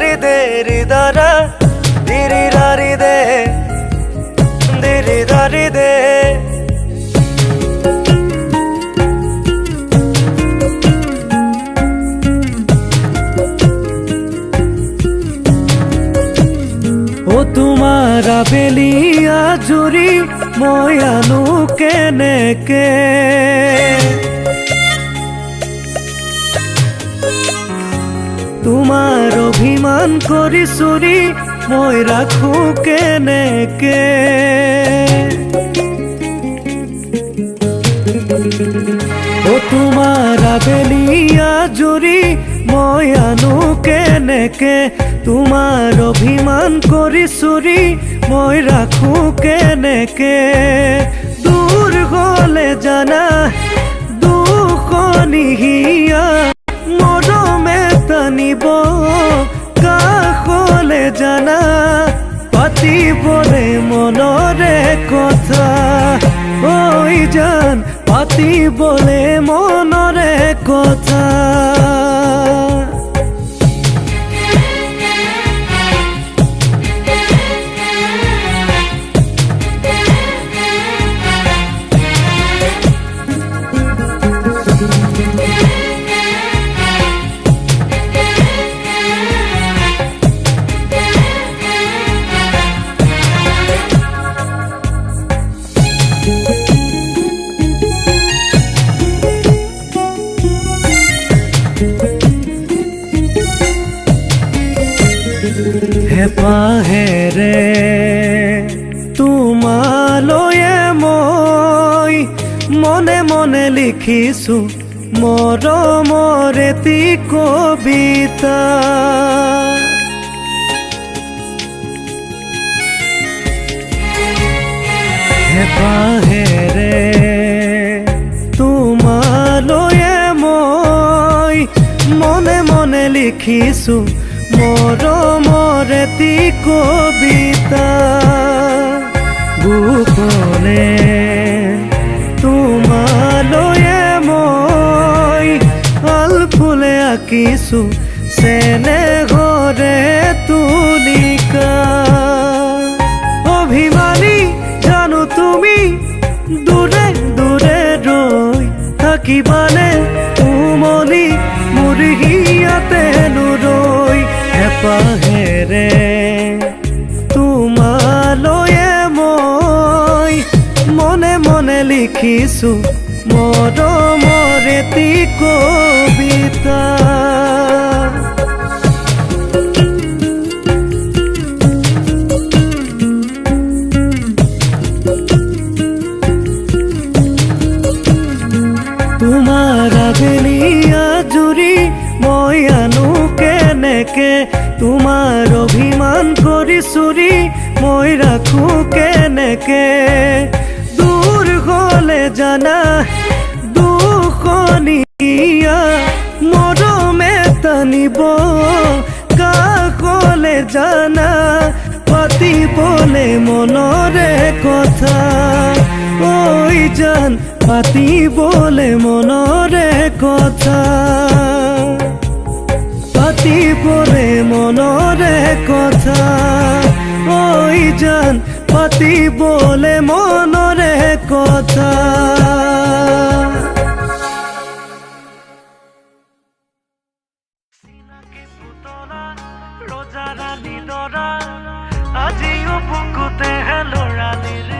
ri de ri da ra di ri ra ri de di ri da ri de ও তোমাৰ আবেলি আজৰি মই আনো কেনেকে তোমাৰ অভিমান কৰি চুৰি মই ৰাখো কেনেকে ও তোমাৰ আবেলি আজৰি মই আনো কেনেকে তোমাৰ অভিমান কৰি চুৰি মই ৰাখো কেনেকে দূৰ গলে জানা দুখনিহিয়া মৰমে টানিব কাষলে জানা পাতিবলে মনৰে কথা ঐ জান পাতিবলে মনৰে কথা হেপাহেৰে তোমালৈয়ে মই মনে মনে লিখিছো মৰমৰ এটি কবিতা হেপাহেৰে তোমালৈয়ে মই মনে মনে লিখিছো মৰমৰ এটি কবিতা গোপনে তোমালৈয়ে মই আলফুলে আঁকিছো চেনেহৰে তুলিকা অভিমানী জানো তুমি দূৰে দূৰে ৰৈ থাকিবানে উমলি মোৰ হিয়াতে নুৰৈ হেপাহেৰে তোমালৈয়ে মই মনে মনে লিখিছো মৰমৰ এটি কবিতা তোমাৰ আবেলি আজৰি মই আনো কেনেকে তোমাৰ অভিমান কৰি চুৰি মই ৰাখো কেনেকে দূৰ গলে জানা দুখনিয়া মৰমে টানিব কাষলে জানা পাতিবলে মনৰে কথা ঐ জান পাতিবলে মনৰে কথা পাতিবলে মনৰে কথা ঐ জান পাতিবলে মনৰে কথা ৰজা ৰাণী দৰা আজিও বুকুতে লৰালিৰ